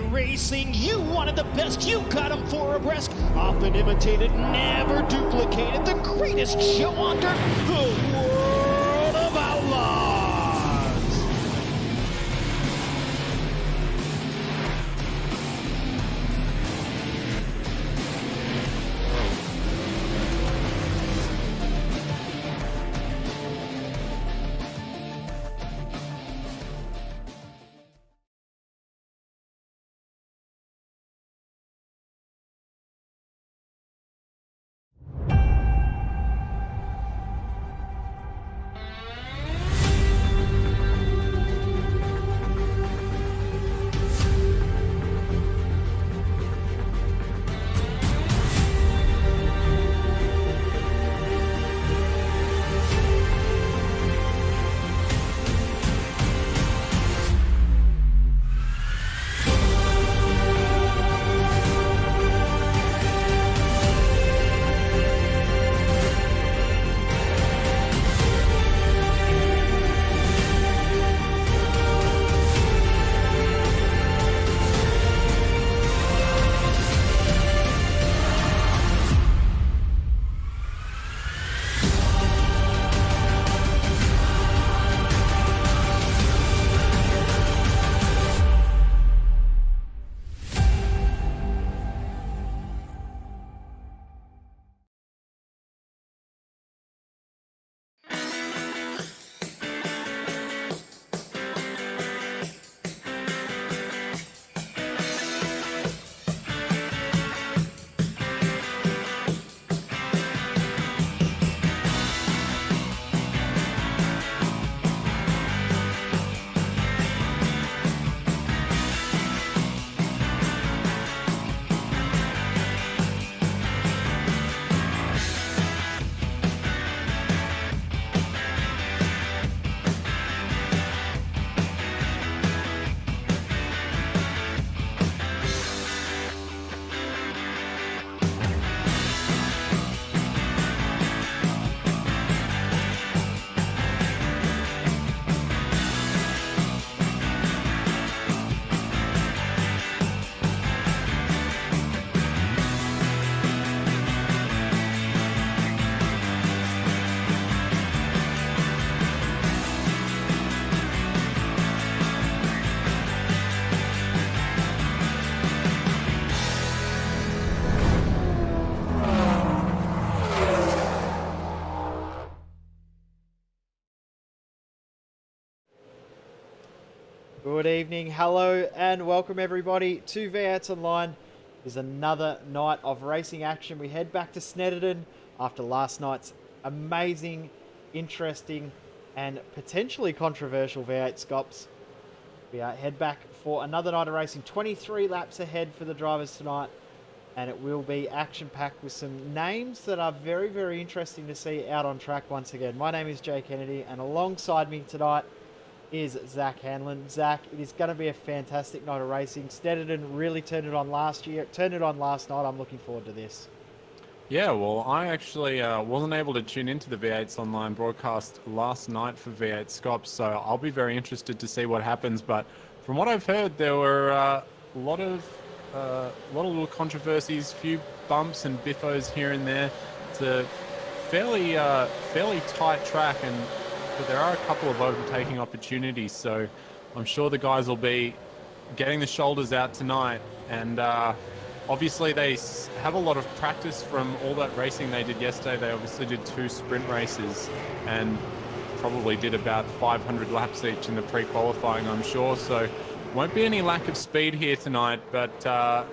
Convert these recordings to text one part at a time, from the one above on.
iRacing, you wanted the best, you got them four abreast. Often imitated, never duplicated. The greatest show on dirt, the World of Outlaws. Good evening, hello and welcome everybody to V8 Online. There's another night of racing action. We head back to Snetterton after last night's amazing, interesting and potentially controversial V8 Scops. We head back for another night of racing, 23 laps ahead for the drivers tonight, and it will be action-packed with some names that are very, very interesting to see out on track once again. My name is Jay Kennedy and alongside me tonight is Zach Hanlon. Zach, it is going to be a fantastic night of racing. Snetterton really turned it on last year, turned it on last night. I'm looking forward to this. Yeah, well, I actually wasn't able to tune into the V8's online broadcast last night for V8 Scops, so I'll be very interested to see what happens. But from what I've heard, there were a lot of little controversies, few bumps and biffos here and there. It's a fairly tight track, but there are a couple of overtaking opportunities, so I'm sure the guys will be getting the shoulders out tonight. And obviously they have a lot of practice from all that racing they did yesterday. They obviously did 2 sprint races and probably did about 500 laps each in the pre-qualifying, I'm sure. So won't be any lack of speed here tonight, but I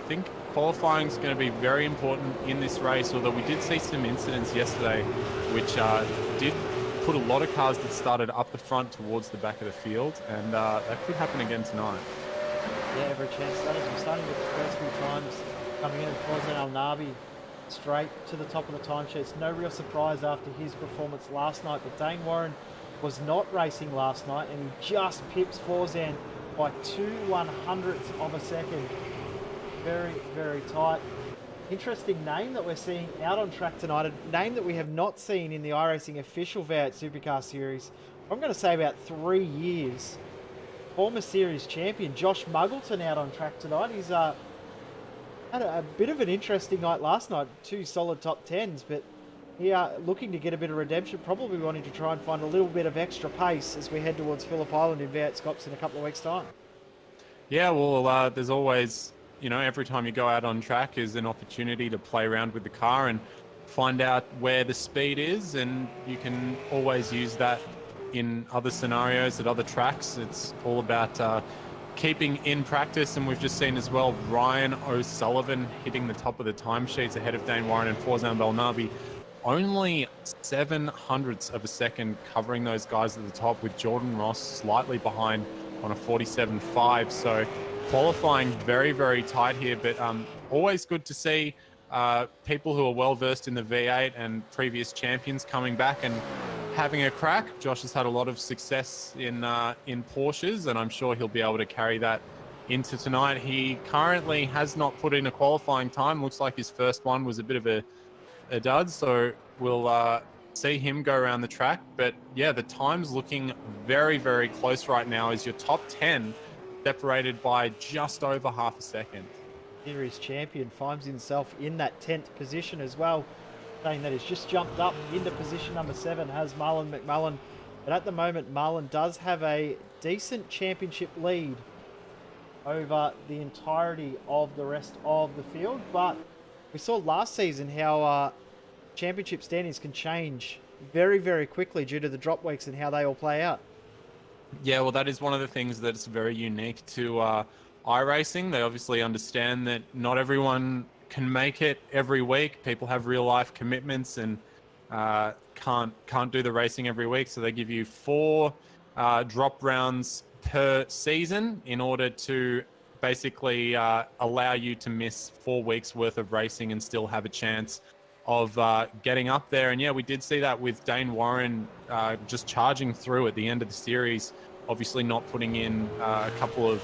think qualifying is going to be very important in this race, although we did see some incidents yesterday which did put a lot of cars that started up the front towards the back of the field, and that could happen again tonight. Yeah, every chance that is. We're starting with the first few times coming in, Forza Al Nabi straight to the top of the timesheets. No real surprise after his performance last night, but Dane Warren was not racing last night and he just pips Forzan by 2/100ths of a second. Very, very tight. Interesting name that we're seeing out on track tonight, a name that we have not seen in the iRacing official V8 Supercar series, I'm going to say about 3 years. former series champion Josh Muggleton out on track tonight. He's had a bit of an interesting night last night, 2 solid top 10s, but he looking to get a bit of redemption, probably wanting to try and find a little bit of extra pace as we head towards Phillip Island in V8 Scops in a couple of weeks' time. Yeah, well, there's always, every time you go out on track is an opportunity to play around with the car and find out where the speed is, and you can always use that in other scenarios at other tracks. It's all about keeping in practice, and we've just seen as well Ryan O'Sullivan hitting the top of the timesheets ahead of Dane Warren and Forzan Belnabi. Only 7/100ths of a second covering those guys at the top, with Jordan Ross slightly behind on a 47.5. So qualifying very, very tight here, but always good to see people who are well versed in the V8 and previous champions coming back and having a crack. Josh has had a lot of success in Porsches, and I'm sure he'll be able to carry that into tonight. He currently has not put in a qualifying time. Looks like his first one was a bit of a dud, so we'll see him go around the track. But yeah, the time's looking very, very close right now, as your top 10 separated by just over half a second. Series champion finds himself in that 10th position as well, saying that he's just jumped up into position number 7, has Marlon McMullen. But at the moment, Marlon does have a decent championship lead over the entirety of the rest of the field. But we saw last season how championship standings can change very, very quickly due to the drop weeks and how they all play out. Yeah, well, that is one of the things that's very unique to iRacing. They obviously understand that not everyone can make it every week. People have real life commitments and can't do the racing every week. So they give you 4 drop rounds per season in order to basically allow you to miss 4 weeks worth of racing and still have a chance of getting up there. And yeah, we did see that with Dane Warren just charging through at the end of the series, obviously not putting in a couple of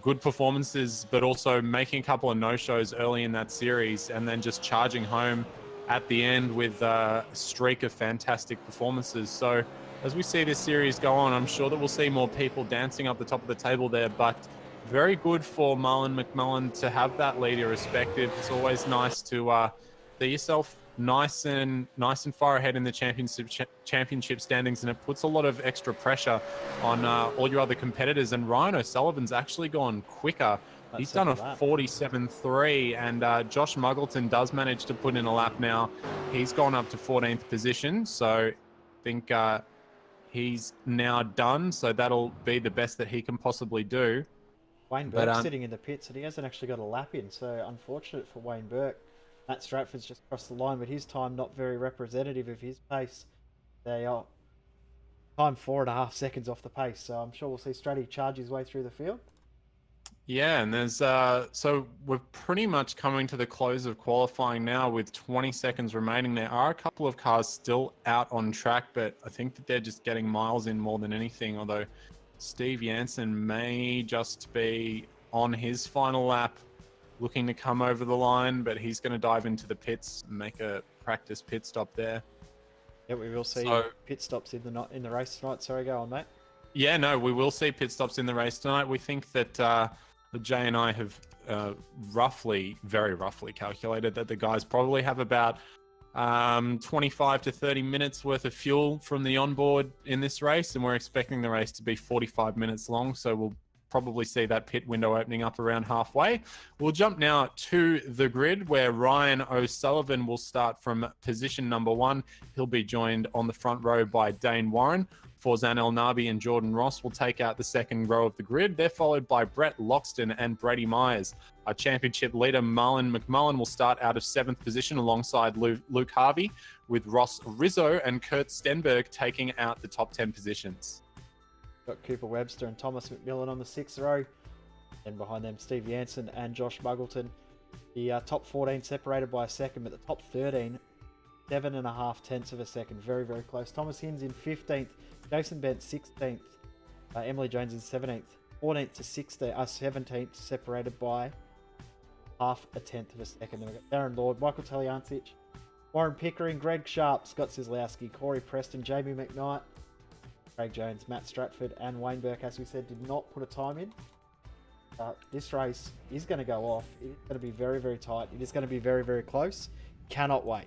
good performances, but also making a couple of no-shows early in that series, and then just charging home at the end with a streak of fantastic performances. So as we see this series go on, I'm sure that we'll see more people dancing up the top of the table there, but very good for Marlon McMullen to have that lead irrespective. It's always nice to see yourself nice and far ahead in the championship standings, and it puts a lot of extra pressure on all your other competitors. And Ryan O'Sullivan's actually gone quicker. He's done a 47.3, and Josh Muggleton does manage to put in a lap now. He's gone up to 14th position, so I think he's now done, so that'll be the best that he can possibly do. Wayne Burke's sitting in the pits, and he hasn't actually got a lap in, so unfortunate for Wayne Burke. Matt Stratford's just crossed the line, but his time not very representative of his pace. They are time 4.5 seconds off the pace, so I'm sure we'll see Stratty charge his way through the field. Yeah, and there's so we're pretty much coming to the close of qualifying now with 20 seconds remaining. There are a couple of cars still out on track, but I think that they're just getting miles in more than anything, although Steve Jansen may just be on his final lap looking to come over the line, but he's going to dive into the pits and make a practice pit stop there. Yeah, we will see pit stops in the race tonight. Sorry, go on, mate. Yeah, no, we will see pit stops in the race tonight. We think that Jay and I have very roughly calculated that the guys probably have about 25 to 30 minutes worth of fuel from the onboard in this race, and we're expecting the race to be 45 minutes long, so we'll probably see that pit window opening up around halfway. We'll jump now to the grid, where Ryan O'Sullivan will start from position number 1. He'll be joined on the front row by Dane Warren. Forzan Elnabi and Jordan Ross will take out the second row of the grid. They're followed by Brett Loxton and Brady Myers. Our championship leader, Marlon McMullen, will start out of 7th position alongside Luke Harvey, with Ross Rizzo and Kurt Stenberg taking out the top 10 positions. Got Cooper Webster and Thomas McMillan on the 6th row. And behind them, Steve Jansen and Josh Muggleton. The top 14 separated by a second, but the top 13, 7.5 tenths of a second. Very, very close. Thomas Hinds in 15th. Jason Bent 16th. Emily Jones in 17th. 14th to 17th, separated by half a tenth of a second. Then we've got Darren Lord, Michael Taliancic, Warren Pickering, Greg Sharp, Scott Sislowski, Corey Preston, Jamie McKnight, Craig Jones, Matt Stratford, and Wayne Burke, as we said, did not put a time in. This race is going to go off. It's going to be very, very tight. It is going to be very, very close. Cannot wait.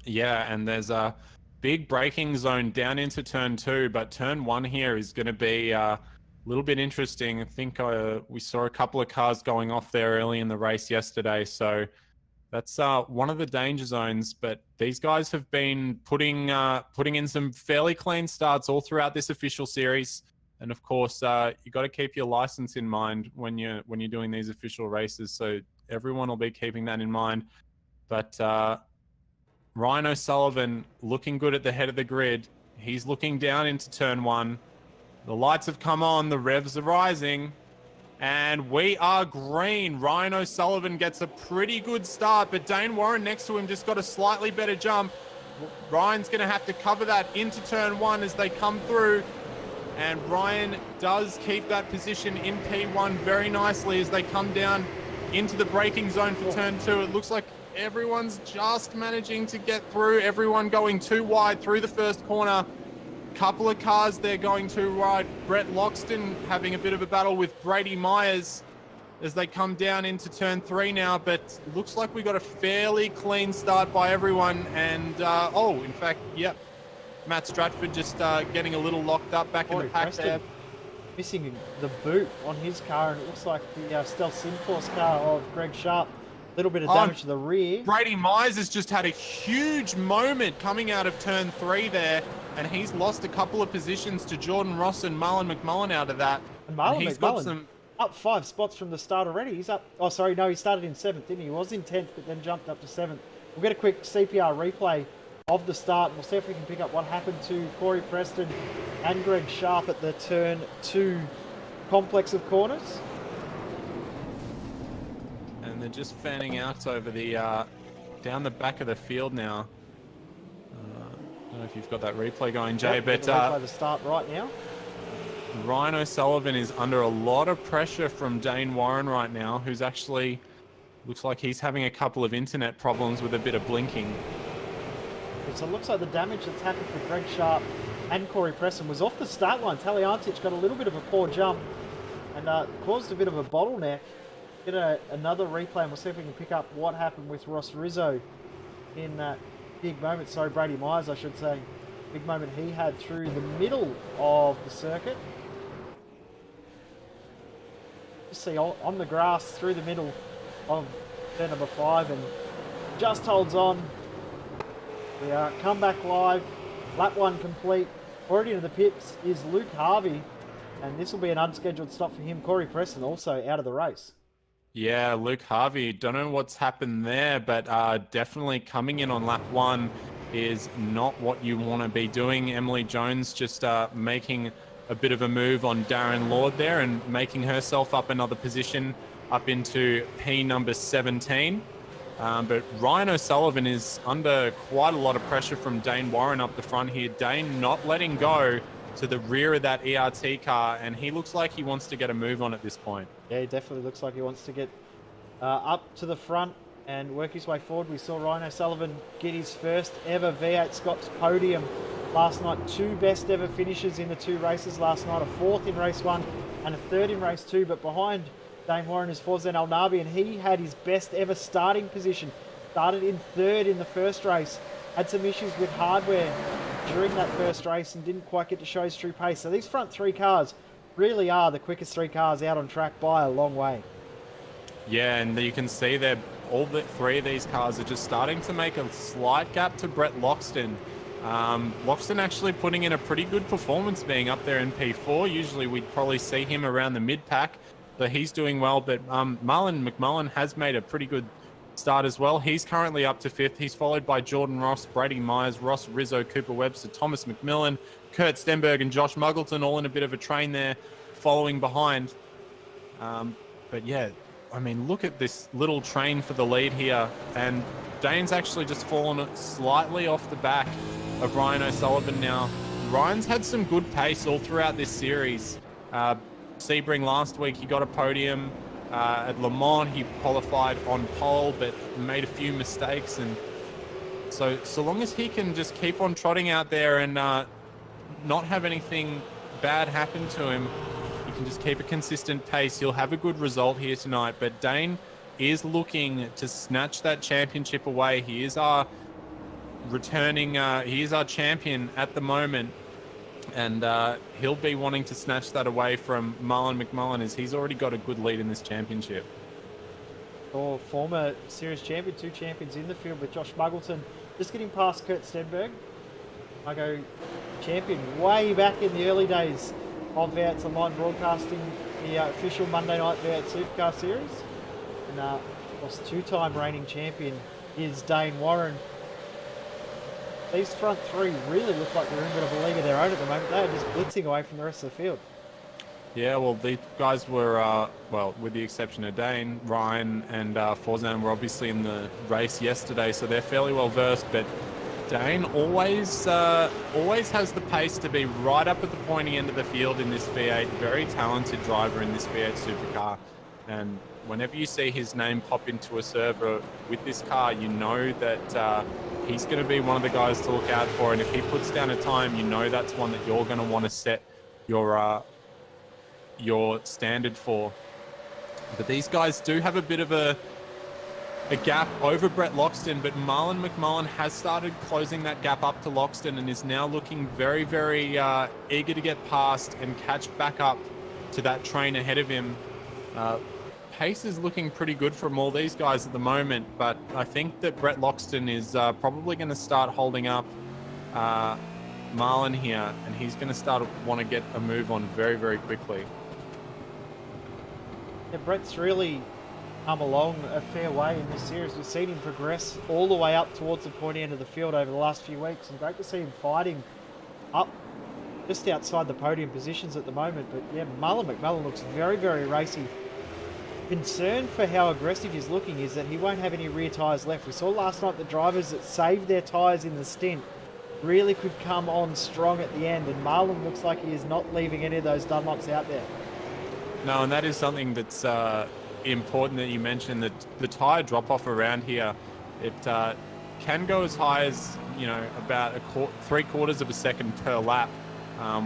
Yeah, and there's a big braking zone down into turn 2, but turn 1 here is going to be a little bit interesting. I think we saw a couple of cars going off there early in the race yesterday, so that's one of the danger zones. But these guys have been putting in some fairly clean starts all throughout this official series. And of course, you got to keep your license in mind when you're doing these official races. So everyone will be keeping that in mind. But Ryan O'Sullivan looking good at the head of the grid. He's looking down into turn 1. The lights have come on. The revs are rising. And we are green. Ryan O'Sullivan gets a pretty good start, but Dane Warren next to him just got a slightly better jump. Ryan's going to have to cover that into turn 1 as they come through. And Ryan does keep that position in P1 very nicely as they come down into the braking zone for turn 2. It looks like everyone's just managing to get through. Everyone going too wide through the first corner. Couple of cars there going too wide. Brett Loxton having a bit of a battle with Brady Myers as they come down into turn 3 now. But looks like we got a fairly clean start by everyone. And, in fact, yep. Matt Stratford just getting a little locked up back in the pack there. Missing the boot on his car, and it looks like the Stealth Synforce car of Greg Sharp. A little bit of damage to the rear. Brady Myers has just had a huge moment coming out of turn 3 there, and he's lost a couple of positions to Jordan Ross and Marlon McMullen out of that. And Marlon McMullen up 5 spots from the start already. He's up. Oh, sorry, no, he started in 7th, didn't he? He was in 10th, but then jumped up to 7th. We'll get a quick CPR replay of the start. We'll see if we can pick up what happened to Corey Preston and Greg Sharp at the turn 2 complex of corners. And they're just fanning out over the down the back of the field now. I don't know if you've got that replay going, Jay, but the start right now. Ryan O'Sullivan is under a lot of pressure from Dane Warren right now, who's actually looks like he's having a couple of internet problems with a bit of blinking. So it looks like the damage that's happened for Greg Sharp and Corey Preston was off the start line. Taliantich got a little bit of a poor jump and caused a bit of a bottleneck. Get another replay and we'll see if we can pick up what happened with Ross Rizzo in that big moment. Sorry, Brady Myers, I should say. Big moment he had through the middle of the circuit. Just see on the grass through the middle of turn number 5 and just holds on. We are come back live, lap 1 complete. Already into the pits is Luke Harvey, and this will be an unscheduled stop for him. Corey Preston also out of the race. Yeah, Luke Harvey, don't know what's happened there, but definitely coming in on lap 1 is not what you want to be doing. Emily Jones just making a bit of a move on Darren Lord there and making herself up another position up into P number 17. But Ryan O'Sullivan is under quite a lot of pressure from Dane Warren up the front here. Dane not letting go to the rear of that ERT car, and he looks like he wants to get a move on at this point. Yeah, he definitely looks like he wants to get up to the front and work his way forward. We saw Ryan O'Sullivan get his first ever V8 Scots podium last night. 2 best ever finishes in the 2 races last night, a 4th in race 1 and a 3rd in race 2, but behind Dane Warren is Forzen Al Nabi, and he had his best ever starting position. Started in 3rd in the first race, had some issues with hardware during that first race and didn't quite get to show his true pace. So these front 3 cars really are the quickest 3 cars out on track by a long way. Yeah, and you can see that all 3 of these cars are just starting to make a slight gap to Brett Loxton. Loxton actually putting in a pretty good performance being up there in P4. Usually we'd probably see him around the mid-pack, but he's doing well. But Marlon McMullen has made a pretty good start as well. He's currently up to 5th. He's followed by Jordan Ross, Brady Myers, Ross Rizzo, Cooper Webster, Thomas McMillan, Kurt Stenberg and Josh Muggleton all in a bit of a train there following behind. But yeah, I mean, look at this little train for the lead here. And Dane's actually just fallen slightly off the back of Ryan O'Sullivan now. Ryan's had some good pace all throughout this series. Sebring last week, he got a podium. At Le Mans, he qualified on pole, but made a few mistakes. And so long as he can just keep on trotting out there and not have anything bad happen to him, he can just keep a consistent pace, he'll have a good result here tonight. But Dane is looking to snatch that championship away. He is our he is our champion at the moment. And he'll be wanting to snatch that away from Marlon McMullen, as he's already got a good lead in this championship. Or former series champion, 2 champions in the field with Josh Muggleton, just getting past Kurt Stenberg. Margo champion way back in the early days of V8's online broadcasting, the official Monday night V8 Supercar series. And of course, 2-time reigning champion is Dane Warren. These front 3 really look like they're in a bit of a league of their own at the moment. They are just blitzing away from the rest of the field. Yeah, well, these guys were, well, with the exception of Dane, Ryan and Forzan were obviously in the race yesterday, so they're fairly well versed. But Dane always has the pace to be right up at the pointy end of the field in this V8. Very talented driver in this V8 Supercar. And whenever you see his name pop into a server with this car, you know that he's going to be one of the guys to look out for. And if he puts down a time, you know that's one that you're going to want to set your standard for. But these guys do have a bit of a gap over Brett Loxton, but Marlon McMullen has started closing that gap up to Loxton and is now looking very, very eager to get past and catch back up to that train ahead of him. Pace is looking pretty good from all these guys at the moment, but I think that Brett Loxton is probably going to start holding up Marlon here, and he's going to start want to get a move on very, very quickly. Yeah, Brett's really come along a fair way in this series. We've seen him progress all the way up towards the pointy end of the field over the last few weeks, and great to see him fighting up just outside the podium positions at the moment. But yeah, Marlon McMullen looks very, very racy. Concern for how aggressive he's looking is that he won't have any rear tyres left. We saw last night the drivers that saved their tyres in the stint really could come on strong at the end, and Marlon looks like he is not leaving any of those Dunlops out there. No, and that is something that's important that you mentioned, that the tyre drop-off around here, it can go as high as, you know, about 3/4 of a second per lap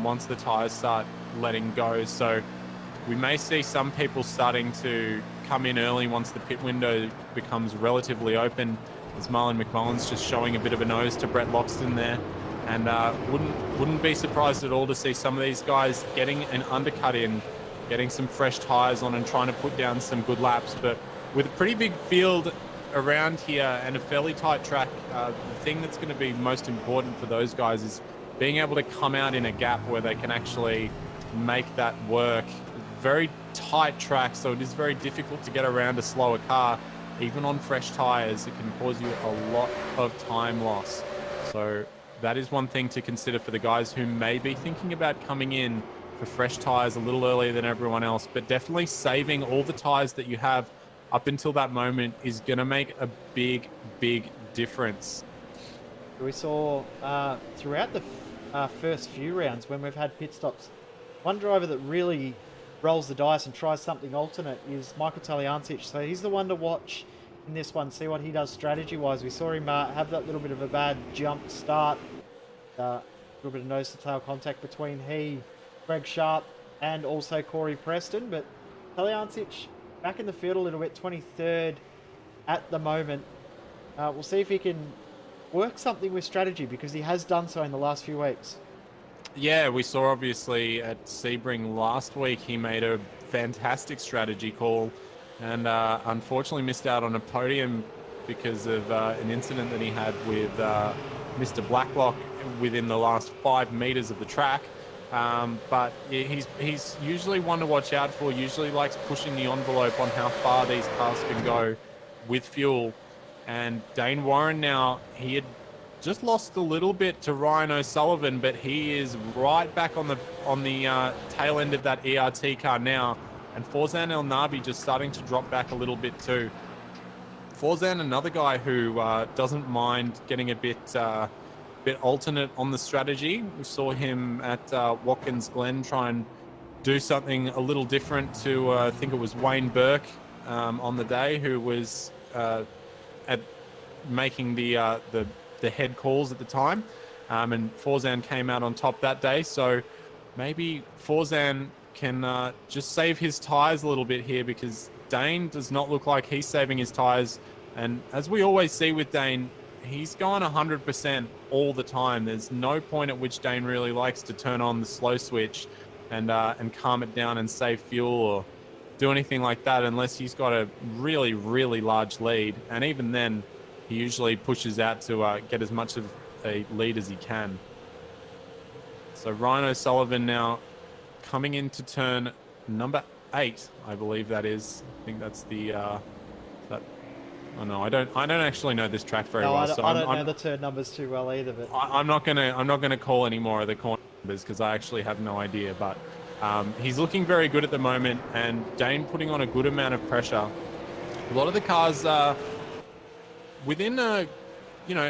once the tyres start letting go. So we may see some people starting to come in early once the pit window becomes relatively open, as Marlon McMullen's just showing a bit of a nose to Brett Loxton there. And wouldn't be surprised at all to see some of these guys getting an undercut in, getting some fresh tyres on and trying to put down some good laps. But with a pretty big field around here and a fairly tight track, the thing that's going to be most important for those guys is being able to come out in a gap where they can actually make that work. Very tight track, so it is very difficult to get around a slower car. Even on fresh tyres, it can cause you a lot of time loss. So that is one thing to consider for the guys who may be thinking about coming in for fresh tyres a little earlier than everyone else, but definitely saving all the tyres that you have up until that moment is going to make a big, big difference. We saw throughout the first few rounds when we've had pit stops, one driver that really rolls the dice and tries something alternate is Michael Taliancic. So he's the one to watch in this one, see what he does strategy-wise. We saw him have that little bit of a bad jump start, a little bit of nose-to-tail contact between he, Greg Sharp, and also Corey Preston. But Taliancic back in the field a little bit, 23rd at the moment. We'll see if he can work something with strategy, because he has done so in the last few weeks. Yeah, we saw obviously at Sebring last week, he made a fantastic strategy call and unfortunately missed out on a podium because of an incident that he had with Mr. Blacklock within the last 5 meters of the track. But yeah, he's usually one to watch out for, usually likes pushing the envelope on how far these cars can go with fuel. And Dane Warren now, he had just lost a little bit to Ryan O'Sullivan, but he is right back on the tail end of that ERT car now. And Forzan El Nabi just starting to drop back a little bit too. Forzan, another guy who doesn't mind getting a bit alternate on the strategy. We saw him at Watkins Glen try and do something a little different to, I think it was Wayne Burke on the day, who was at making the head calls at the time. and Forzan came out on top that day. So maybe Forzan can just save his tyres a little bit here, because Dane does not look like he's saving his tyres. And as we always see with Dane, he's going 100% all the time. There's no point at which Dane really likes to turn on the slow switch and calm it down and save fuel or do anything like that, unless he's got a really, really large lead. And even then, he usually pushes out to get as much of a lead as he can. So Ryan O'Sullivan now coming into turn number 8, I believe that is. I think that's the oh no, I don't actually know this track very well. I so don't know the turn numbers too well either. But I'm not gonna call any more of the corner numbers because I actually have no idea. But he's looking very good at the moment, and Dane putting on a good amount of pressure. A lot of the cars within a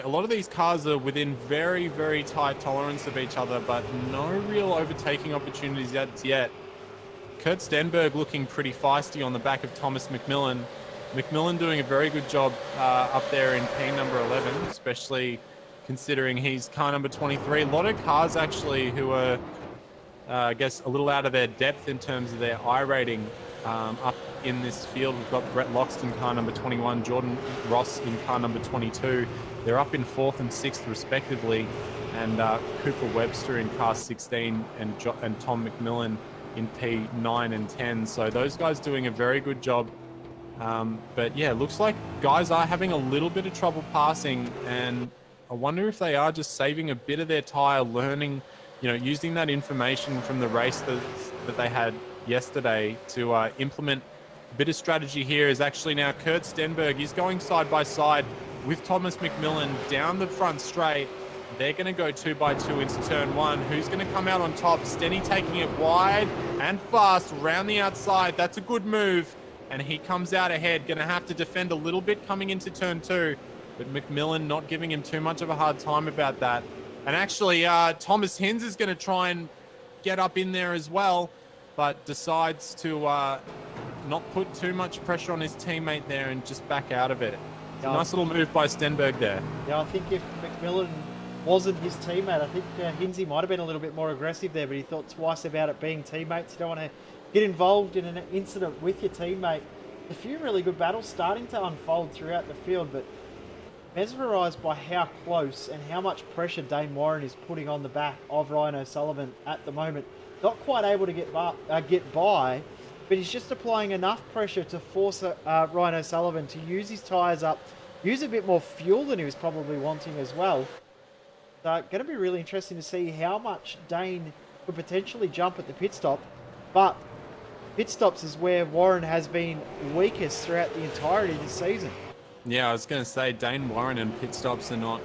lot of these cars are within very, very tight tolerance of each other, but no real overtaking opportunities yet. Kurt Stenberg looking pretty feisty on the back of Thomas McMillan. McMillan doing a very good job up there in P number 11, especially considering he's car number 23. A lot of cars actually who are, I guess, a little out of their depth in terms of their iRating up in this field. We've got Brett Loxton, car number 21, Jordan Ross in car number 22. They're up in 4th and 6th respectively, and Cooper Webster in car 16 and Tom McMillan in P9 and 10. So those guys doing a very good job. But yeah, looks like guys are having a little bit of trouble passing, and I wonder if they are just saving a bit of their tyre, learning, using that information from the race that they had yesterday to implement a bit of strategy here. Is actually now Kurt Stenberg is going side by side with Thomas McMillan down the front straight. They're going to go 2x2 into turn 1. Who's going to come out on top? Stenny taking it wide and fast around the outside. That's a good move. And he comes out ahead, going to have to defend a little bit coming into turn 2. But McMillan not giving him too much of a hard time about that. And actually, Thomas Hinz is going to try and get up in there as well, but decides to not put too much pressure on his teammate there and just back out of it. It's a nice little move by Stenberg there. Yeah, I think if McMillan wasn't his teammate, I think Hinzy might have been a little bit more aggressive there, but he thought twice about it being teammates. You don't want to get involved in an incident with your teammate. A few really good battles starting to unfold throughout the field, but mesmerised by how close and how much pressure Dane Warren is putting on the back of Ryan O'Sullivan at the moment. Not quite able to get by, but he's just applying enough pressure to force Ryan O'Sullivan to use his tyres up, use a bit more fuel than he was probably wanting as well. So going to be really interesting to see how much Dane could potentially jump at the pit stop, but pit stops is where Warren has been weakest throughout the entirety of the season. Yeah, I was going to say Dane Warren and pit stops are not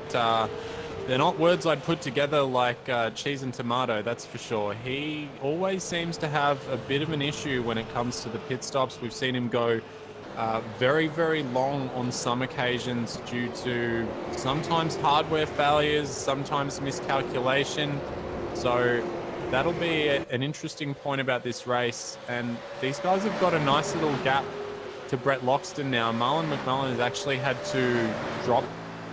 they're not words I'd put together like cheese and tomato, that's for sure. He always seems to have a bit of an issue when it comes to the pit stops. We've seen him go very, very long on some occasions due to sometimes hardware failures, sometimes miscalculation. So that'll be an interesting point about this race. And these guys have got a nice little gap to Brett Loxton now. Marlon McMullen has actually had to drop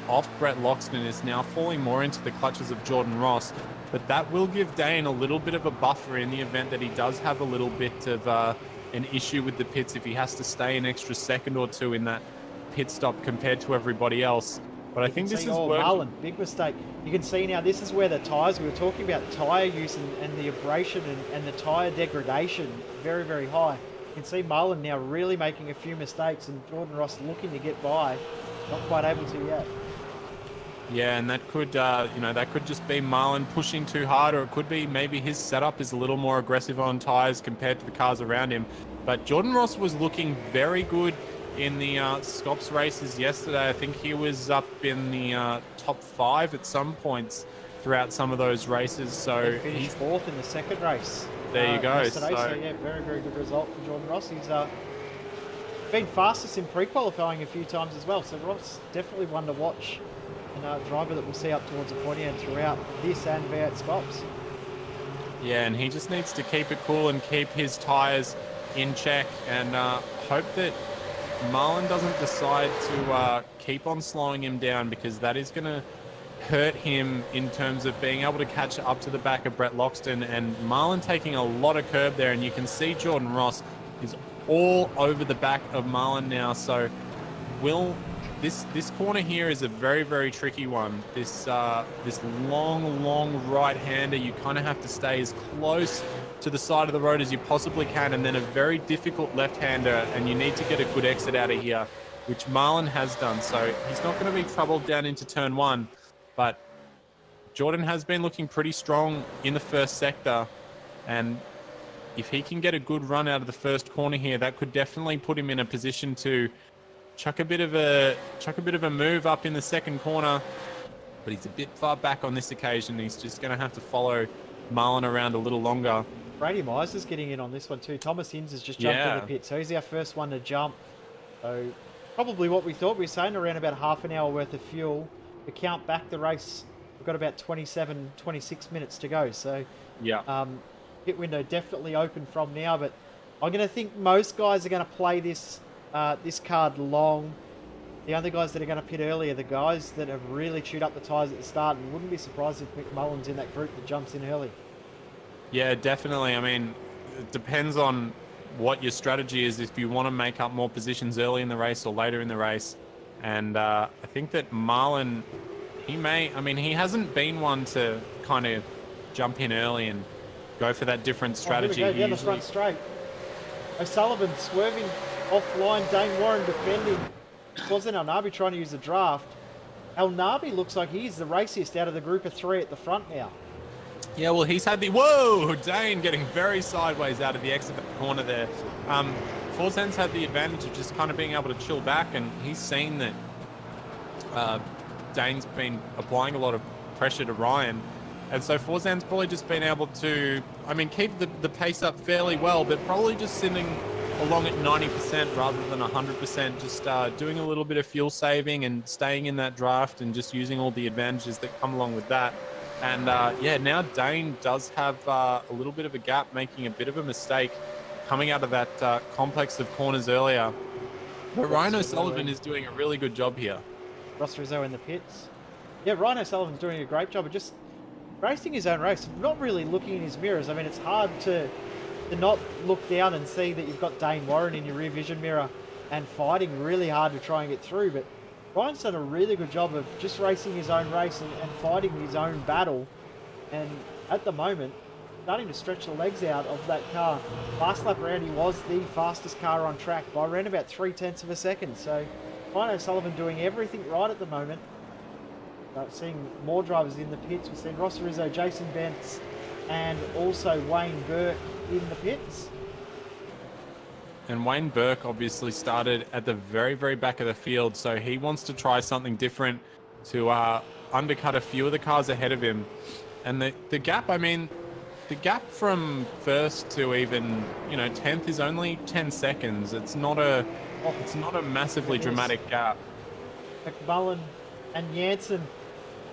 off Brett Loxton and is now falling more into the clutches of Jordan Ross. But that will give Dane a little bit of a buffer in the event that he does have a little bit of an issue with the pits, if he has to stay an extra second or two in that pit stop compared to everybody else. But I think this is Marlon, big mistake. You can see now this is where the tyres, we were talking about tyre use and the abrasion and the tyre degradation, very, very high. You can see Marlon now really making a few mistakes and Jordan Ross looking to get by, not quite able to yet. Yeah, and that could, that could just be Marlon pushing too hard, or it could be maybe his setup is a little more aggressive on tyres compared to the cars around him. But Jordan Ross was looking very good in the Scops races yesterday. I think he was up in the top 5 at some points throughout some of those races. So he finished 4th in the second race. There you go. So yeah, very, very good result for Jordan Ross. He's been fastest in pre-qualifying a few times as well. So Ross definitely one to watch, and a driver that we'll see up towards the pointy end throughout this and V8 Scops. Yeah, and he just needs to keep it cool and keep his tyres in check, and hope that Marlon doesn't decide to keep on slowing him down, because that is going to hurt him in terms of being able to catch up to the back of Brett Loxton, and Marlon taking a lot of curb there, and you can see Jordan Ross is all over the back of Marlon now. So will this corner here is a very, very tricky one. This long right-hander, you kind of have to stay as close to the side of the road as you possibly can, and then a very difficult left-hander, and you need to get a good exit out of here, which Marlon has done. So he's not going to be troubled down into turn one, but Jordan has been looking pretty strong in the first sector, and if he can get a good run out of the first corner here, that could definitely put him in a position to chuck a bit of a move up in the second corner. But he's a bit far back on this occasion. He's just going to have to follow Marlon around a little longer. Brady Myers is getting in on this one too. Thomas Hinds has just jumped in the pit, so he's our first one to jump. So probably what we thought. We were saying around about half an hour worth of fuel. To count back the race, we've got about 27, 26 minutes to go. So yeah, pit window definitely open from now. But I'm going to think most guys are going to play this this card long. The only guys that are going to pit early are the guys that have really chewed up the tyres at the start, and wouldn't be surprised if McMullen's in that group that jumps in early. Yeah, definitely. I mean, it depends on what your strategy is, if you want to make up more positions early in the race or later in the race. And I think that Marlon, he hasn't been one to kind of jump in early and go for that different strategy. Oh, here we go, down the front straight. O'Sullivan swerving offline, Dane Warren defending. Wasn't El Nabi trying to use the draft? El Nabi looks like he's the raciest out of the group of three at the front now. Yeah, well, he's had the... Whoa! Dane getting very sideways out of the exit corner there. Forzan's had the advantage of just kind of being able to chill back, and he's seen that Dane's been applying a lot of pressure to Ryan. And so Forzan's probably just been able to, keep the pace up fairly well, but probably just sitting along at 90% rather than 100%, just doing a little bit of fuel saving and staying in that draft and just using all the advantages that come along with that. And now Dane does have a little bit of a gap, making a bit of a mistake coming out of that complex of corners earlier. But Ryan O'Sullivan is doing a really good job here. Ross Rizzo in the pits. Yeah, Ryan O'Sullivan's doing a great job of just racing his own race, not really looking in his mirrors. It's hard to not look down and see that you've got Dane Warren in your rear vision mirror and fighting really hard to try and get through. But Ryan's done a really good job of just racing his own race and fighting his own battle. And at the moment, starting to stretch the legs out of that car. Last lap round, he was the fastest car on track by around about 0.3 of a second. So Ryan O'Sullivan doing everything right at the moment. Seeing more drivers in the pits. We've seen Ross Rizzo, Jason Bentz, and also Wayne Burke in the pits. And Wayne Burke obviously started at the very, very back of the field, so he wants to try something different to undercut a few of the cars ahead of him. And the gap, the gap from first to even 10th is only 10 seconds. It's not a massively dramatic gap. McMullen and Janssen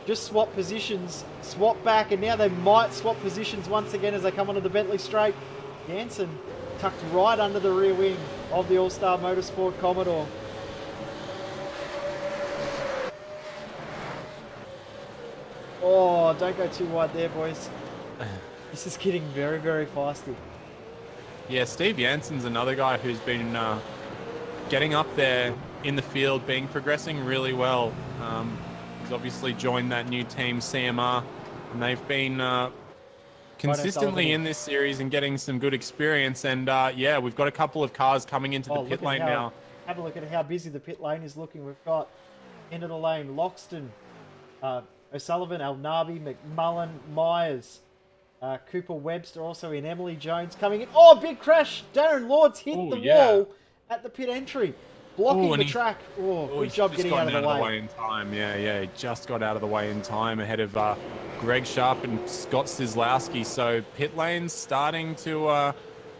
just swap positions, swap back, and now they might swap positions once again as they come onto the Bentley straight. Janssen tucked right under the rear wing of the All-Star Motorsport Commodore. Oh, don't go too wide there, boys. This is getting very, very feisty. Yeah, Steve Janssen's another guy who's been getting up there in the field, progressing really well. He's obviously joined that new team, CMR, and they've been consistently in this series and getting some good experience. And we've got a couple of cars coming into the pit lane now. Have a look at how busy the pit lane is looking. We've got end of the lane, Loxton, O'Sullivan, El Nabi, McMullen, Myers, Cooper Webster also in, Emily Jones coming in. Oh, big crash! Darren Lords hit the wall at the pit entry, blocking the track. Good job getting out of the way. In time. Yeah, he just got out of the way in time ahead of Greg Sharp and Scott Styslowski. So pit lane's starting to...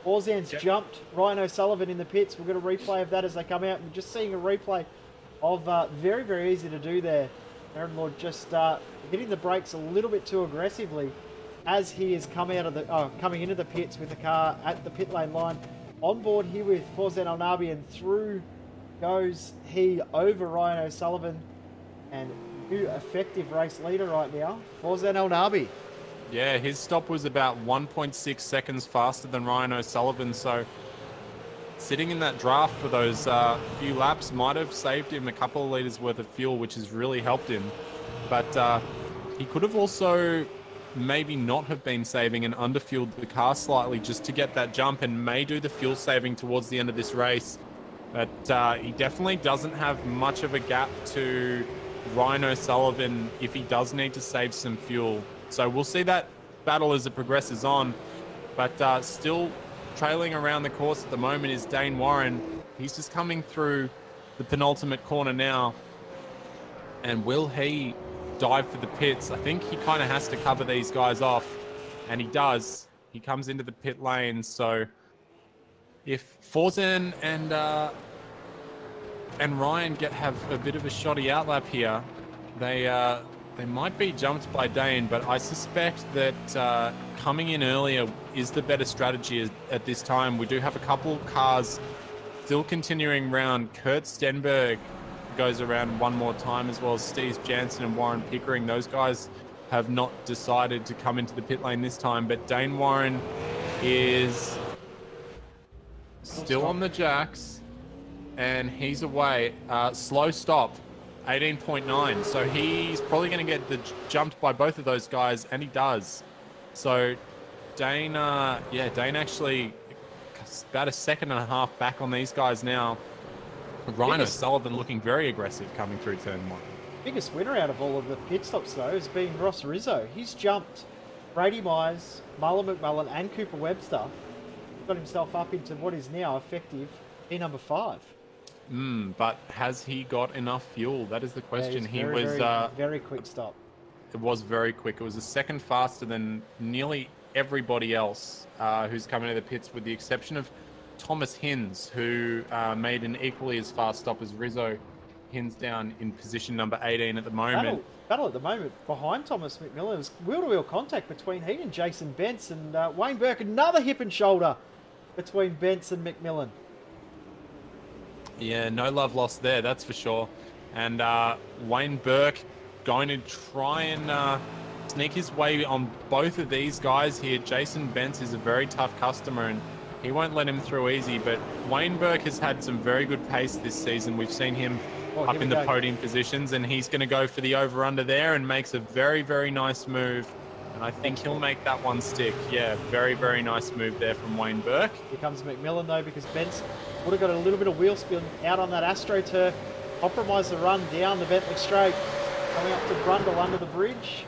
Forzan's jumped Ryan O'Sullivan in the pits. We've got a replay of that as they come out. We're just seeing a replay of very, very easy to do there. Darren Lord just hitting the brakes a little bit too aggressively as he is coming into the pits with the car at the pit lane line. On board here with Forzan Al-Nabi, and through goes he over Ryan O'Sullivan and new effective race leader right now, Forzen El Nabi. Yeah, his stop was about 1.6 seconds faster than Ryan O'Sullivan, so sitting in that draft for those few laps might have saved him a couple of litres worth of fuel, which has really helped him. But he could have also maybe not have been saving and underfueled the car slightly just to get that jump, and may do the fuel saving towards the end of this race. But he definitely doesn't have much of a gap to Ryan O'Sullivan if he does need to save some fuel. So we'll see that battle as it progresses on. But still trailing around the course at the moment is Dane Warren. He's just coming through the penultimate corner now. And will he dive for the pits? I think he kind of has to cover these guys off, and he does. He comes into the pit lane. So if Forzen and Ryan have a bit of a shoddy outlap here, they might be jumped by Dane, but I suspect that coming in earlier is the better strategy at this time. We do have a couple cars still continuing round. Kurt Stenberg goes around one more time, as well as Steve Jansen and Warren Pickering. Those guys have not decided to come into the pit lane this time, but Dane Warren is still on the jacks, and he's away. Slow stop, 18.9. So he's probably going to get jumped by both of those guys, and he does. So Dane actually about a second and a half back on these guys now. Ryan O'Sullivan looking very aggressive coming through turn one. Biggest winner out of all of the pit stops, though, has been Ross Rizzo. He's jumped Brady Myers, Marlon McMullen, and Cooper Webster. Got himself up into what is now effective number 5. But has he got enough fuel? That is the question. Yeah, he was very quick stop. It was very quick. It was a second faster than nearly everybody else who's coming to the pits, with the exception of Thomas Hinz, who made an equally as fast stop as Rizzo. Hinz down in position number 18 at the moment. Battle at the moment behind Thomas McMillan. It was wheel-to-wheel contact between he and Jason Bentz, and Wayne Burke, another hip and shoulder between Bentz and McMillan. Yeah, no love lost there, that's for sure. And Wayne Burke going to try and sneak his way on both of these guys here. Jason Bentz is a very tough customer, and he won't let him through easy. But Wayne Burke has had some very good pace this season. We've seen him up in the podium positions, and he's going to go for the over-under there and makes a very, very nice move. And I think he'll make that one stick. Yeah, very, very nice move there from Wayne Burke. Here comes McMillan, though, because Bentz would have got a little bit of wheel spin out on that AstroTurf. Compromised the run down the Bentley Straight. Coming up to Brundle under the bridge.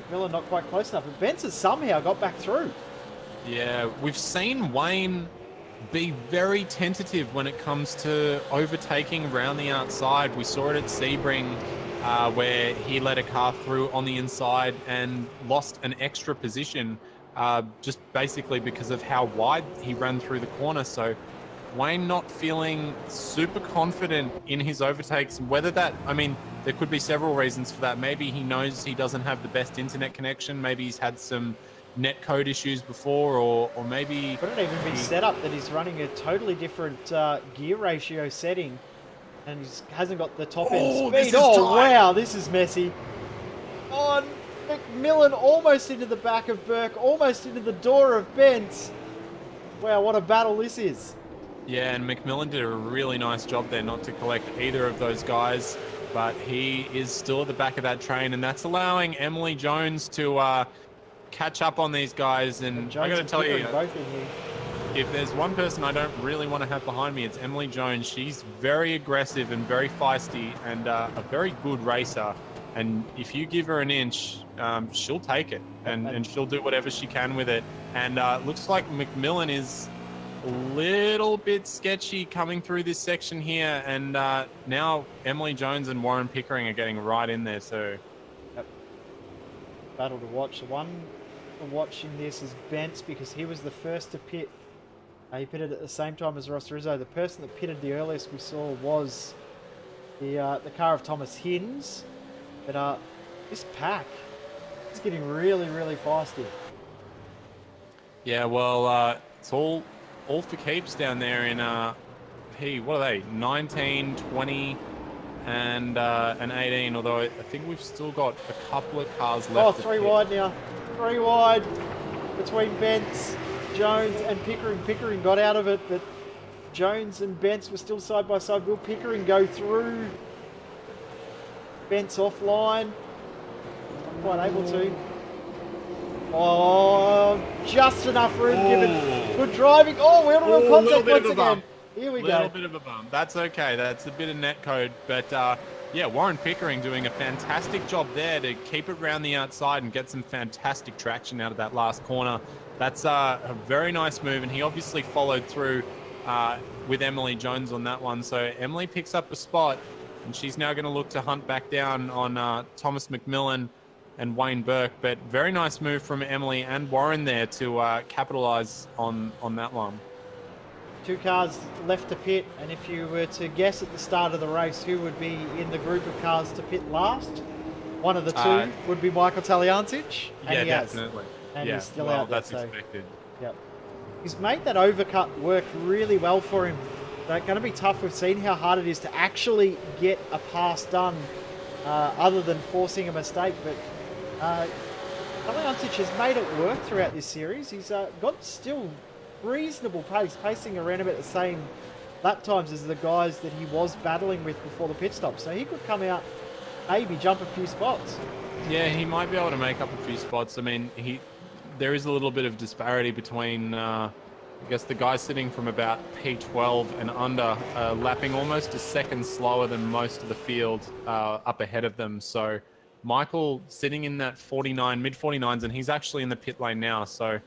McMillan not quite close enough, but Bentz has somehow got back through. Yeah, we've seen Wayne be very tentative when it comes to overtaking around the outside. We saw it at Sebring, where he let a car through on the inside and lost an extra position, just basically because of how wide he ran through the corner. So Wayne not feeling super confident in his overtakes. Whether that, I mean, there could be several reasons for that. Maybe he knows he doesn't have the best internet connection. Maybe he's had some net code issues before, or maybe... Could it even be set up that he's running a totally different gear ratio setting, and he hasn't got the top end speed? Oh, wow, this is messy. Oh, McMillan almost into the back of Burke, almost into the door of Bentz. Wow, what a battle this is. Yeah, and McMillan did a really nice job there not to collect either of those guys, but he is still at the back of that train, and that's allowing Emily Jones to catch up on these guys. And I got to tell you, if there's one person I don't really want to have behind me, it's Emily Jones. She's very aggressive and very feisty, and a very good racer. And if you give her an inch, she'll take it, and she'll do whatever she can with it. And looks like McMillan is a little bit sketchy coming through this section here, and now Emily Jones and Warren Pickering are getting right in there too. Yep. Battle to watch. The one to watch in this is Bentz, because he was the first to pit. He pitted at the same time as Ross Rizzo. The person that pitted the earliest we saw was the car of Thomas Hinz. But this pack is getting really, really feisty. Yeah, well, it's all for keeps down there in what are they, 19, 20, and an 18, although I think we've still got a couple of cars Oh, left. three wide now. 3 wide between Bentz, Jones and Pickering. Pickering got out of it, but Jones and Bentz were still side by side. Will Pickering go through? Bentz offline. Not quite able to. Oh, just enough room given. Good driving. Oh, wheel-to-wheel contact once again. Here we go. A little bit of a bump. That's okay. That's a bit of net code. But yeah, Warren Pickering doing a fantastic job there to keep it around the outside and get some fantastic traction out of that last corner. That's a very nice move. And he obviously followed through with Emily Jones on that one. So Emily picks up a spot, and she's now going to look to hunt back down on Thomas McMillan and Wayne Burke. But very nice move from Emily and Warren there to capitalize on that one. 2 cars left to pit, and if you were to guess at the start of the race who would be in the group of cars to pit last, one of the two would be Michael Taliancic. Yeah, definitely. And yeah, he's still well, out there. that's expected. Yep. He's made that overcut work really well for him. So it's going to be tough. We've seen how hard it is to actually get a pass done other than forcing a mistake. But Taliancic has made it work throughout this series. He's got still reasonable pace, pacing around about the same lap times as the guys that he was battling with before the pit stop. So he could come out, maybe jump a few spots. Yeah, he might be able to make up a few spots. I mean, there is a little bit of disparity between, I guess, the guys sitting from about P12 and under, lapping almost a second slower than most of the field up ahead of them. So Michael sitting in that 49, mid 49s, and he's actually in the pit lane now. So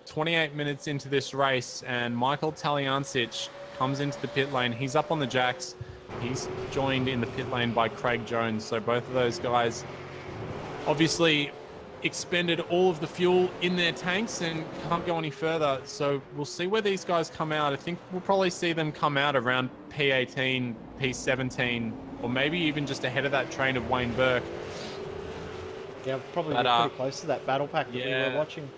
28 minutes into this race, and Michael Taliancic comes into the pit lane. He's up on the jacks. He's joined in the pit lane by Craig Jones. So both of those guys obviously expended all of the fuel in their tanks and can't go any further. So we'll see where these guys come out. I think we'll probably see them come out around P18, P17, or maybe even just ahead of that train of Wayne Burke. Yeah, probably pretty close to that battle pack that we were watching.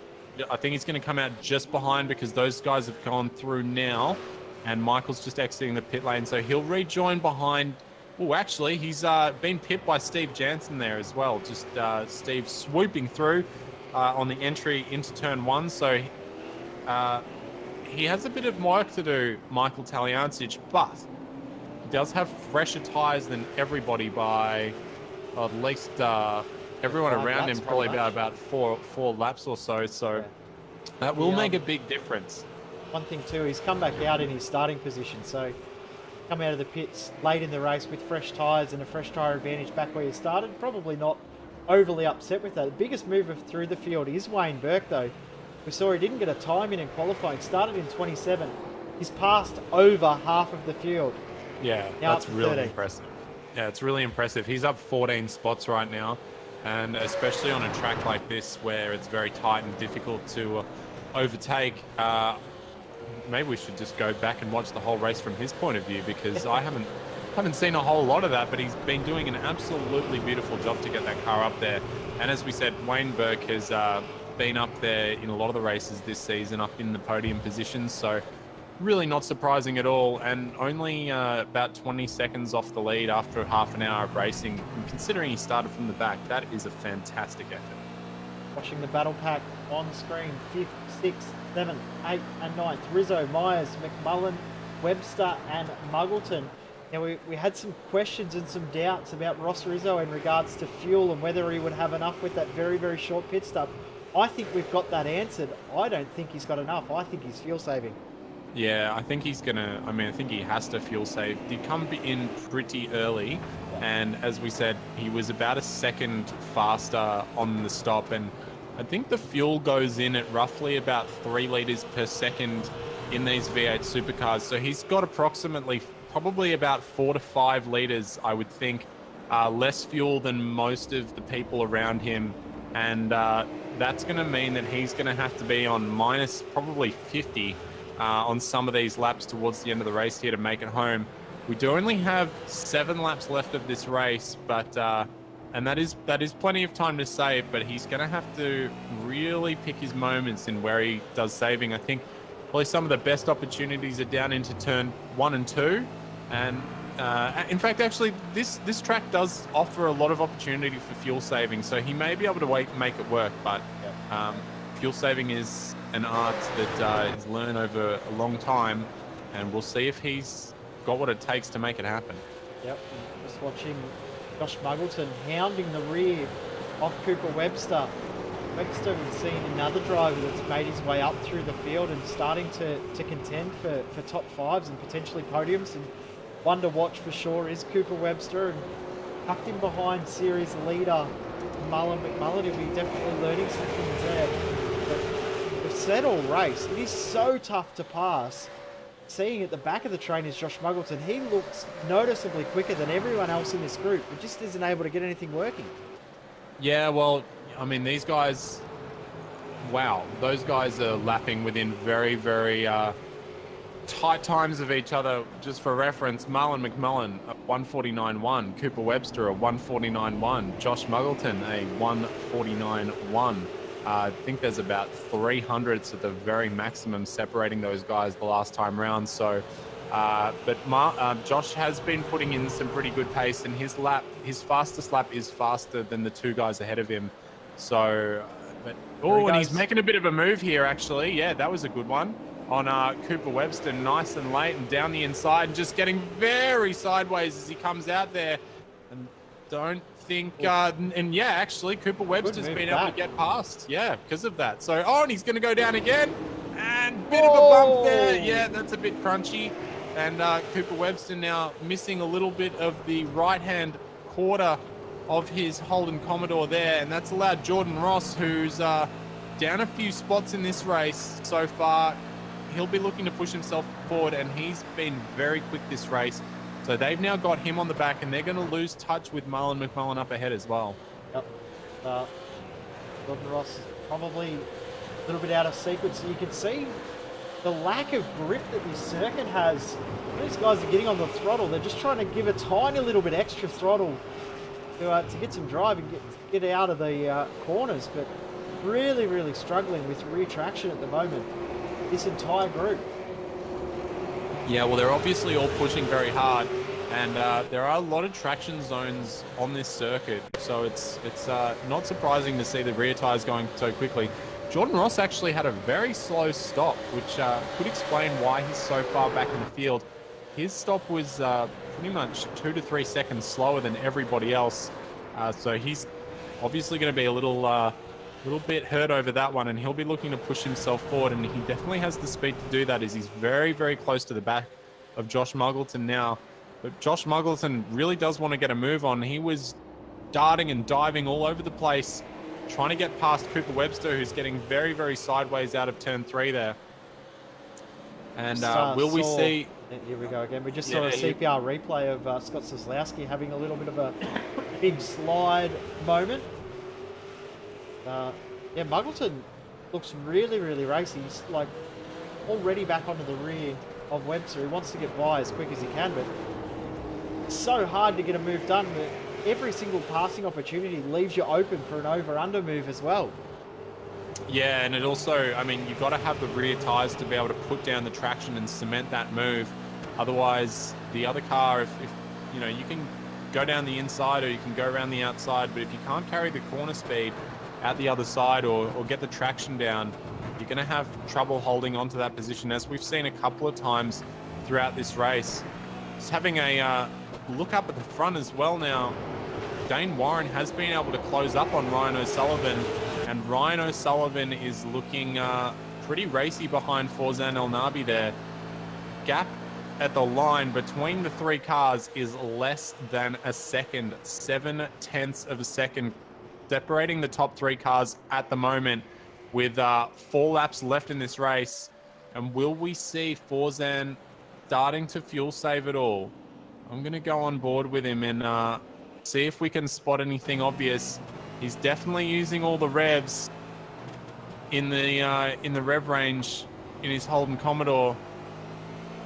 I think he's going to come out just behind because those guys have gone through now, and Michael's just exiting the pit lane. So he'll rejoin behind. Oh, actually, he's been pipped by Steve Jansen there as well. Just Steve swooping through on the entry into turn 1. So he has a bit of work to do, Michael Taliancic, but he does have fresher tyres than everybody by at least everyone around him, probably about four laps or so. So that will make a big difference. One thing too, he's come back out in his starting position. So come out of the pits late in the race with fresh tyres and a fresh tyre advantage back where you started. Probably not overly upset with that. The biggest mover through the field is Wayne Burke though. We saw he didn't get a time in qualifying. Started in 27. He's passed over half of the field. Yeah, now that's really impressive. Yeah, it's really impressive. He's up 14 spots right now. And especially on a track like this where it's very tight and difficult to overtake, maybe we should just go back and watch the whole race from his point of view, because I haven't seen a whole lot of that, but he's been doing an absolutely beautiful job to get that car up there. And as we said, Wayne Burke has been up there in a lot of the races this season, up in the podium positions. So really not surprising at all, and only about 20 seconds off the lead after half an hour of racing. And considering he started from the back, that is a fantastic effort. Watching the battle pack on screen, 5th, 6th, 7th, 8th and 9th. Rizzo, Myers, McMullen, Webster and Muggleton. Now we had some questions and some doubts about Ross Rizzo in regards to fuel and whether he would have enough with that very, very short pit stop. I think we've got that answered. I don't think he's got enough. I think he's fuel saving. Yeah, I think he's I think he has to fuel save. He come in pretty early, and as we said, he was about a second faster on the stop, and I think the fuel goes in at roughly about 3 litres per second in these V8 supercars. So he's got approximately probably about 4 to 5 litres, I would think, less fuel than most of the people around him, and that's going to mean that he's going to have to be on minus probably 50 on some of these laps towards the end of the race here to make it home. We do only have 7 laps left of this race, but and that is plenty of time to save, but he's going to have to really pick his moments in where he does saving. I think probably some of the best opportunities are down into turn 1 and 2, and In fact, actually, this track does offer a lot of opportunity for fuel saving, so he may be able to make it work. But fuel saving is an art that is learned over a long time, and we'll see if he's got what it takes to make it happen. Yep, just watching Josh Muggleton hounding the rear of Cooper Webster. Webster has seen another driver that's made his way up through the field and starting to contend for top fives and potentially podiums. And one to watch for sure is Cooper Webster, and tucked in behind series leader Mullen McMullen. He'll be definitely learning some things there. But we've said all race, it is so tough to pass. Seeing at the back of the train is Josh Muggleton. He looks noticeably quicker than everyone else in this group, but just isn't able to get anything working. Yeah, well, I mean, these guys, wow, those guys are lapping within very, very tight times of each other. Just for reference, Marlon McMullen a 149.1, Cooper Webster a 149.1, Josh Muggleton a 149.1. I think there's about 300s at the very maximum separating those guys the last time round. So, Josh has been putting in some pretty good pace, and his fastest lap is faster than the two guys ahead of him. So, and he's making a bit of a move here, actually. Yeah, that was a good one on Cooper Webster, nice and late and down the inside, and just getting very sideways as he comes out there. And don't think, and yeah, actually, Cooper Webster's been able to get past, because of that. So, and he's going to go down again, and bit of a bump there. Yeah, that's a bit crunchy. And Cooper Webster now missing a little bit of the right-hand quarter of his Holden Commodore there, and that's allowed Jordan Ross, who's down a few spots in this race so far. He'll be looking to push himself forward, and he's been very quick this race. So they've now got him on the back, and they're going to lose touch with Marlon McMullen up ahead as well. Yep. Jordan Ross is probably a little bit out of sequence. So you can see the lack of grip that this circuit has. These guys are getting on the throttle. They're just trying to give a tiny little bit extra throttle to get some drive and get out of the corners. But really, really struggling with rear traction at the moment, this entire group. Yeah, well, they're obviously all pushing very hard, and there are a lot of traction zones on this circuit, so it's not surprising to see the rear tyres going so quickly. Jordan Ross actually had a very slow stop, which could explain why he's so far back in the field. His stop was pretty much 2 to 3 seconds slower than everybody else, so he's obviously going to be a little bit hurt over that one, and he'll be looking to push himself forward, and he definitely has the speed to do that, as he's very, very close to the back of Josh Muggleton now. But Josh Muggleton really does want to get a move on. He was darting and diving all over the place, trying to get past Cooper Webster, who's getting very, very sideways out of turn 3 there. And will we see... Here we go again. We just saw a CPR replay of Scott Soslowski having a little bit of a big slide moment. Muggleton looks really, really racy. He's like already back onto the rear of Webster. He wants to get by as quick as he can, but it's so hard to get a move done. But every single passing opportunity leaves you open for an over-under move as well. Yeah, and it also, I mean, you've got to have the rear tyres to be able to put down the traction and cement that move. Otherwise, the other car, if you know, you can go down the inside or you can go around the outside, but if you can't carry the corner speed out the other side or get the traction down, you're going to have trouble holding onto that position, as we've seen a couple of times throughout this race. Just having a look up at the front as well now. Dane Warren has been able to close up on Ryan O'Sullivan, and Ryan O'Sullivan is looking pretty racy behind Forzan El Nabi there. Gap at the line between the three cars is less than a second, 0.7 of a second, separating the top three cars at the moment, with 4 laps left in this race. And will we see Forzan starting to fuel save at all? I'm going to go on board with him and see if we can spot anything obvious. He's definitely using all the revs in the rev range in his Holden Commodore.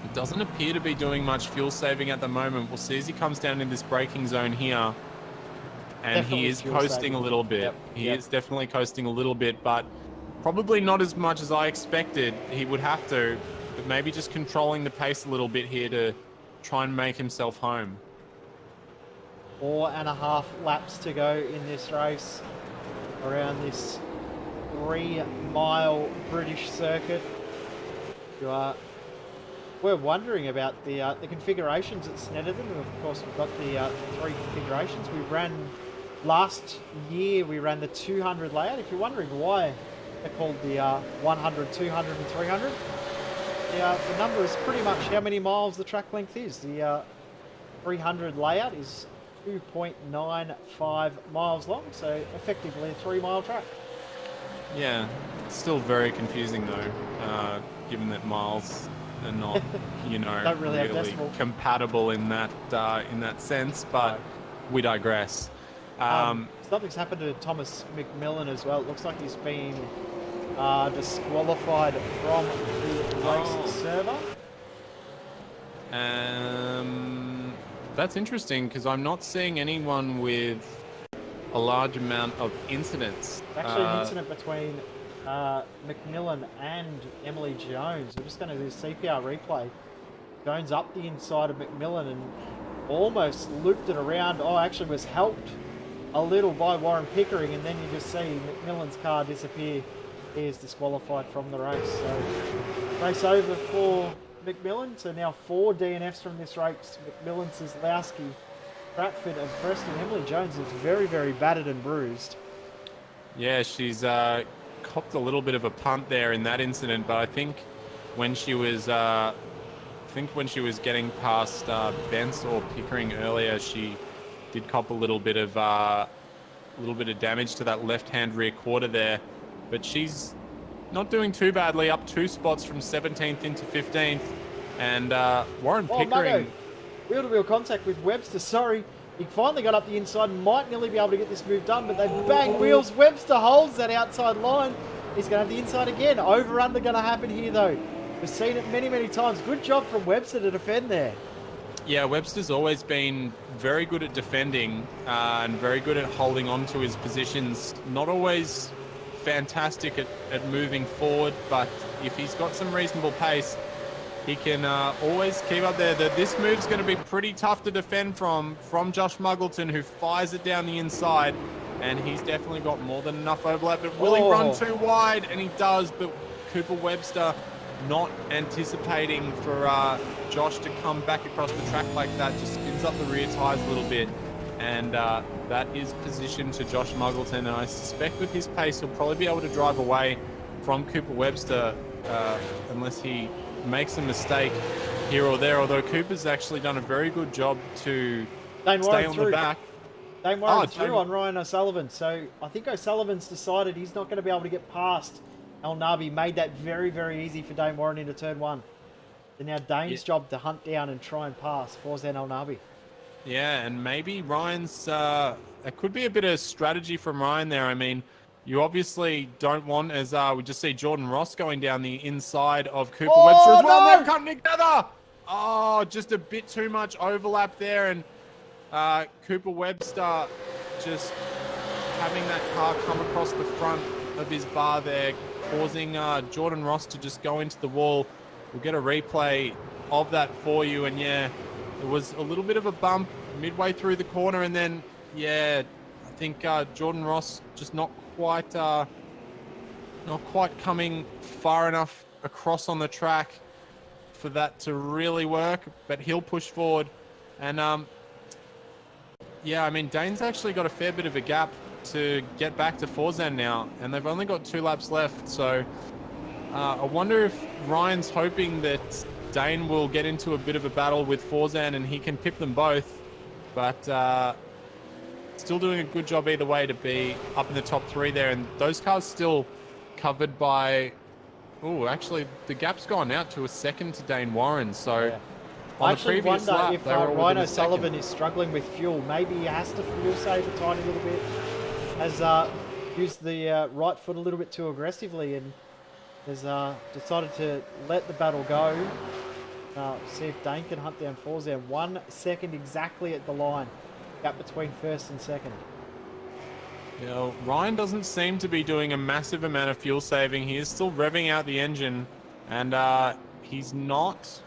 It doesn't appear to be doing much fuel saving at the moment. We'll see as he comes down in this braking zone here. And definitely he is coasting a little bit. He is definitely coasting a little bit, but probably not as much as I expected he would have to. But maybe just controlling the pace a little bit here to try and make himself home. 4.5 laps to go in this race around this 3-mile British circuit. We're wondering about the configurations at Snetterton. Of course, we've got the 3 configurations. Last year we ran the 200 layout. If you're wondering why they're called the 100, 200 and 300, the number is pretty much how many miles the track length is. The 300 layout is 2.95 miles long, so effectively a 3-mile track. Yeah, it's still very confusing though, given that miles are not, Don't really compatible in that sense. But right. We digress. Something's happened to Thomas McMillan as well. It looks like he's been disqualified from the race server. That's interesting because I'm not seeing anyone with a large amount of incidents. Actually, an incident between McMillan and Emily Jones. We're just going to do CPR replay. Jones up the inside of McMillan and almost looped it around. Oh, actually was helped a little by Warren Pickering, and then you just see McMillan's car disappear. He is disqualified from the race. So race over for McMillan. So now 4 DNFs from this race. McMillan, Kozlowski, Bradford and Preston. Emily Jones is very, very battered and bruised. Yeah, she's copped a little bit of a punt there in that incident, but I think when she was getting past Bence or Pickering earlier, she did cop a little bit of damage to that left-hand rear quarter there. But she's not doing too badly, up 2 spots from 17th into 15th. And Warren Pickering... Wheel-to-wheel contact with Webster, sorry. He finally got up the inside and might nearly be able to get this move done, but they bang wheels. Webster holds that outside line. He's going to have the inside again. Over-under going to happen here, though. We've seen it many, many times. Good job from Webster to defend there. Yeah, Webster's always been very good at defending and very good at holding on to his positions. Not always fantastic at moving forward, but if he's got some reasonable pace, he can always keep up there. This move's going to be pretty tough to defend from Josh Muggleton, who fires it down the inside, and he's definitely got more than enough overlap. But will he run too wide? And he does, but Cooper Webster not anticipating for Josh to come back across the track like that, just spins up the rear tyres a little bit, and that is position to Josh Muggleton, and I suspect with his pace he'll probably be able to drive away from Cooper Webster unless he makes a mistake here or there, although Cooper's actually done a very good job to stay on the back. Dane Warren through on Ryan O'Sullivan, so I think O'Sullivan's decided he's not going to be able to get past El Nabi. Made that very, very easy for Dane Warren into turn 1. So now Dane's job to hunt down and try and pass Forzan El Nabi. Yeah, and maybe Ryan's... it could be a bit of strategy from Ryan there. I mean, you obviously don't want, as we just see Jordan Ross going down the inside of Cooper Webster as well. No! They've come together! Oh, just a bit too much overlap there, and Cooper Webster just having that car come across the front of his bar there, causing Jordan Ross to just go into the wall. We'll get a replay of that for you, and yeah, it was a little bit of a bump midway through the corner, and then yeah, I think Jordan Ross just not quite coming far enough across on the track for that to really work, but he'll push forward. And yeah, I mean, Dane's actually got a fair bit of a gap to get back to Forzan now, and they've only got 2 laps left, so I wonder if Ryan's hoping that Dane will get into a bit of a battle with Forzan and he can pip them both, but still doing a good job either way to be up in the top 3 there, and those cars still covered by... Oh, actually, the gap's gone out to a second to Dane Warren, so... Yeah. I actually wonder if Ryan O'Sullivan is struggling with fuel. Maybe he has to fuel save a tiny little bit. Has used the right foot a little bit too aggressively and has decided to let the battle go. See if Dane can hunt down Forzan. 1 second exactly at the line. Gap between first and second. Yeah, Ryan doesn't seem to be doing a massive amount of fuel saving. He is still revving out the engine, and he's not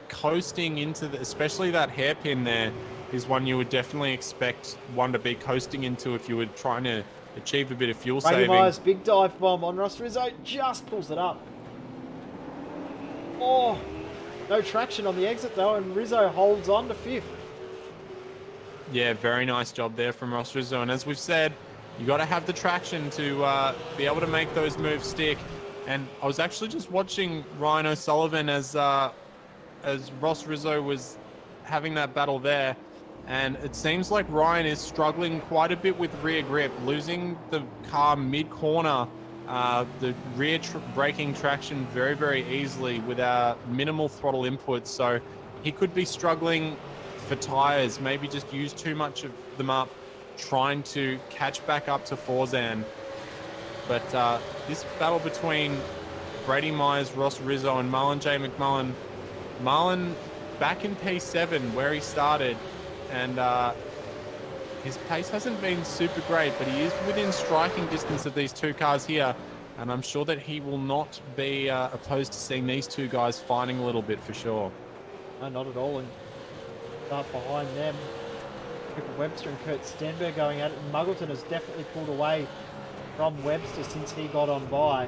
coasting into the, especially that hairpin there, is one you would definitely expect one to be coasting into if you were trying to achieve a bit of fuel Brady saving. Myers, big dive bomb on Ross Rizzo, just pulls it up. Oh, no traction on the exit though, and Rizzo holds on to 5th. Yeah, very nice job there from Ross Rizzo. And as we've said, you got to have the traction to be able to make those moves stick. And I was actually just watching Ryan O'Sullivan as Ross Rizzo was having that battle there. And it seems like Ryan is struggling quite a bit with rear grip, losing the car mid-corner, the rear braking traction very, very easily with minimal throttle input. So he could be struggling for tires, maybe just use too much of them up, trying to catch back up to Forzan. But this battle between Brady Myers, Ross Rizzo, and Marlon J. McMullen. Marlon back in P7 where he started, and his pace hasn't been super great, but he is within striking distance of these two cars here, and I'm sure that he will not be opposed to seeing these two guys fighting a little bit for sure. No, not at all. And start behind them. Cooper Webster and Kurt Stenberg going at it, and Muggleton has definitely pulled away from Webster since he got on by.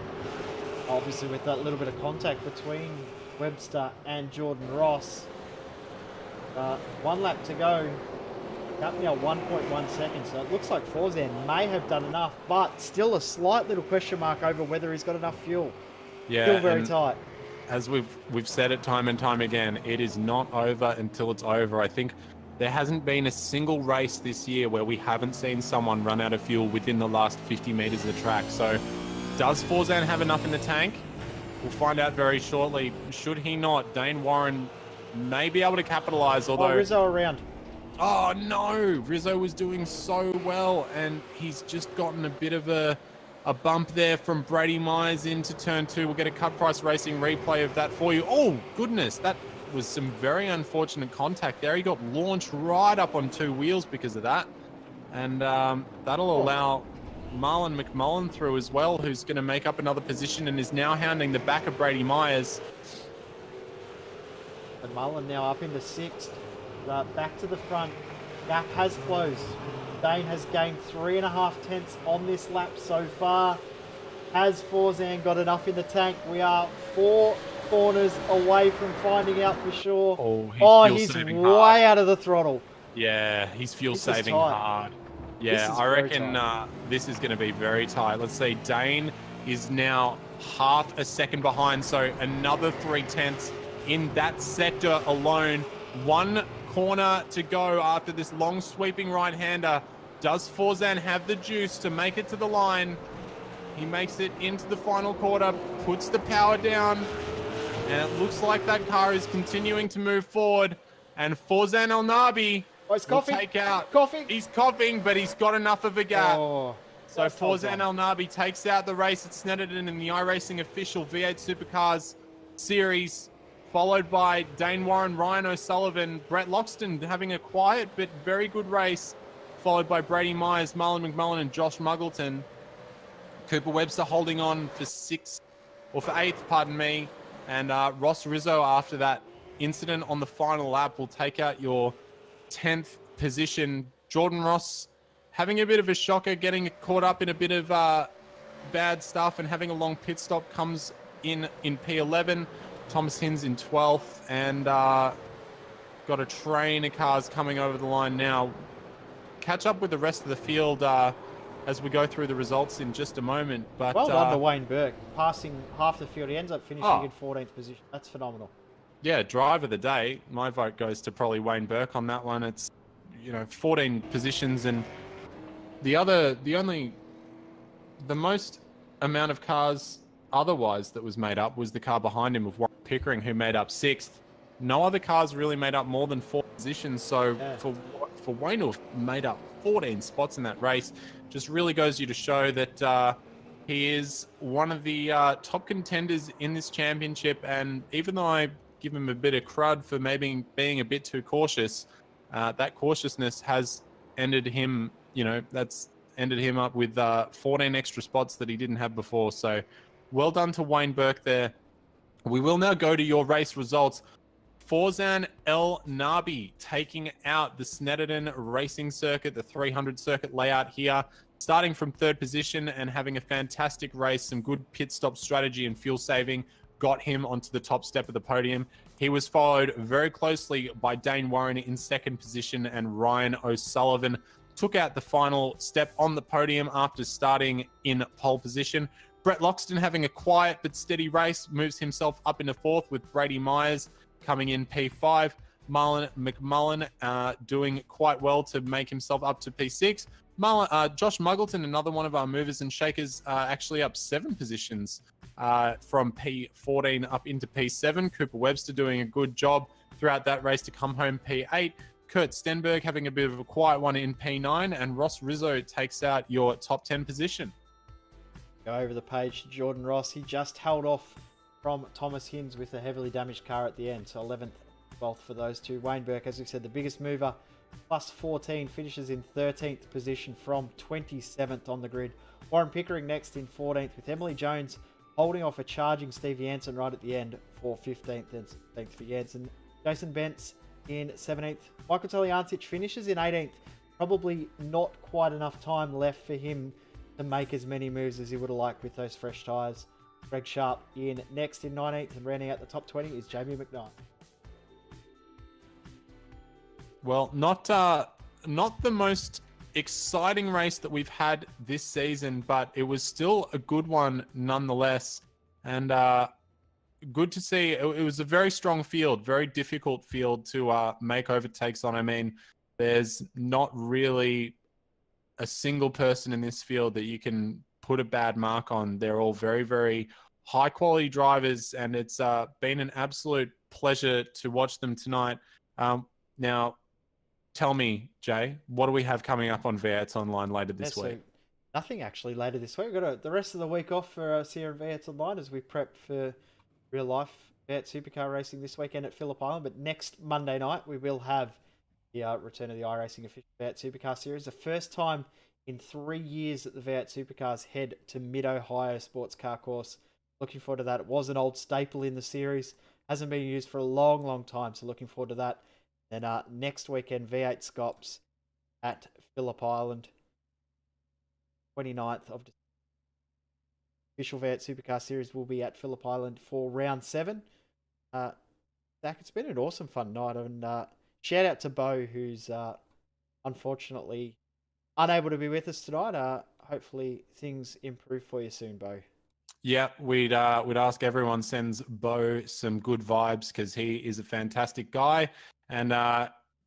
Obviously with that little bit of contact between Webster and Jordan Ross. 1 lap to go. Up now 1.1 seconds, so it looks like Forzan may have done enough, but still a slight little question mark over whether he's got enough fuel. Yeah, still very tight. As we've said it time and time again, it is not over until it's over. I think there hasn't been a single race this year where we haven't seen someone run out of fuel within the last 50 meters of the track. So does Forzan have enough in the tank? We'll find out very shortly. Should he not, Dane Warren may be able to capitalize, although... Oh, Rizzo around. Oh no, Rizzo was doing so well, and he's just gotten a bit of a bump there from Brady Myers into turn 2. We'll get a Cut Price Racing replay of that for you. Oh goodness, that was some very unfortunate contact there. He got launched right up on 2 wheels because of that, and that'll allow Marlon McMullen through as well, who's going to make up another position and is now hounding the back of Brady Myers. And Mullen now up into 6th. Back to the front. Gap has closed. Dane has gained 3.5 tenths on this lap so far. Has Forzan got enough in the tank? We are 4 corners away from finding out for sure. He's way out of the throttle. Yeah, he's fuel saving hard. Yeah, I reckon this is going to be very tight. Let's see, Dane is now half a second behind, so another 3 tenths in that sector alone. 1 corner to go after this long sweeping right-hander. Does Forzan have the juice to make it to the line? He makes it into the final quarter, puts the power down, and it looks like that car is continuing to move forward. And Forzan El Nabi will take out. He's coughing, but he's got enough of a gap. So Forzan El Nabi takes out the race at Snetterton in the iRacing official V8 Supercars series, followed by Dane Warren, Ryan O'Sullivan, Brett Loxton having a quiet but very good race, followed by Brady Myers, Marlon McMullen, and Josh Muggleton. Cooper Webster holding on for 8th, pardon me. And Ross Rizzo, after that incident on the final lap, will take out your 10th position. Jordan Ross having a bit of a shocker, getting caught up in a bit of bad stuff and having a long pit stop, comes in P11. Thomas Hins in 12th, and got a train of cars coming over the line now. Catch up with the rest of the field as we go through the results in just a moment. But well done to Wayne Burke, passing half the field. He ends up finishing in 14th position. That's phenomenal. Yeah, drive of the day. My vote goes to probably Wayne Burke on that one. It's 14 positions, and the most amount of cars otherwise that was made up was the car behind him of Warren Pickering, who made up 6th. No other cars really made up more than 4 positions, so for Wayne to have made up 14 spots in that race just really goes you to show that he is one of the top contenders in this championship. And even though I give him a bit of crud for maybe being a bit too cautious, that cautiousness has ended him, that's ended him up with 14 extra spots that he didn't have before. So well done to Wayne Burke there. We will now go to your race results Forzan El Nabi taking out the Snetterton racing circuit, the 300 circuit layout here, starting from third position and having a fantastic race. Some good pit stop strategy and fuel saving got him onto the top step of the podium. He was followed very closely by Dane Warren in second position, and Ryan O'Sullivan took out the final step on the podium after starting in pole position. Brett Loxton having a quiet but steady race, moves himself up into fourth, with Brady Myers coming in P5. Marlon McMullen doing quite well to make himself up to P6. Josh Muggleton, another one of our movers and shakers, actually up 7 positions from P14 up into P7. Cooper Webster doing a good job throughout that race to come home P8. Kurt Stenberg having a bit of a quiet one in P9, and Ross Rizzo takes out your top 10 position. Go over the page to Jordan Ross. He just held off from Thomas Hinds with a heavily damaged car at the end. So 11th, 12th for those two. Wayne Burke, as we've said, the biggest mover, plus 14, finishes in 13th position from 27th on the grid. Warren Pickering next in 14th, with Emily Jones holding off a charging Steve Jansen right at the end for 15th, and 16th for Jansen. Jason Bentz in 17th. Michael Taliantich finishes in 18th. Probably not quite enough time left for him to make as many moves as he would have liked with those fresh tyres. Greg Sharp in next in 19th, and rounding out the top 20 is Jamie McKnight. Well, not the most exciting race that we've had this season, but it was still a good one nonetheless. And good to see. It was a very strong field, very difficult field to make overtakes on. I mean, there's not really a single person in this field that you can put a bad mark on. They're all very, very high quality drivers, and it's been an absolute pleasure to watch them tonight. Now, tell me, Jay, what do we have coming up on V8 Online later this week? So nothing actually later this week. We've got the rest of the week off for us here at V8 Online as we prep for real life V8 Supercar racing this weekend at Phillip Island. But next Monday night, we will have the return of the iRacing official V8 Supercar series. The first time in 3 years that the V8 Supercars head to Mid-Ohio Sports Car Course. Looking forward to that. It was an old staple in the series. Hasn't been used for a long, long time. So looking forward to that. Then next weekend, V8 Scops at Phillip Island. 29th of December. Official V8 Supercar series will be at Phillip Island for round 7. Zach, it's been an awesome fun night. And shout out to Bo, who's unfortunately unable to be with us tonight. Hopefully things improve for you soon, Bo. Yeah, we'd ask everyone sends Bo some good vibes, because he is a fantastic guy and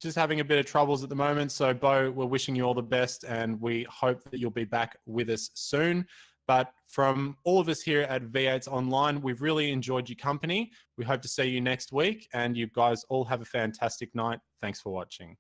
just having a bit of troubles at the moment. So Bo, we're wishing you all the best, and we hope that you'll be back with us soon. But from all of us here at V8 Online, we've really enjoyed your company. We hope to see you next week, and you guys all have a fantastic night. Thanks for watching.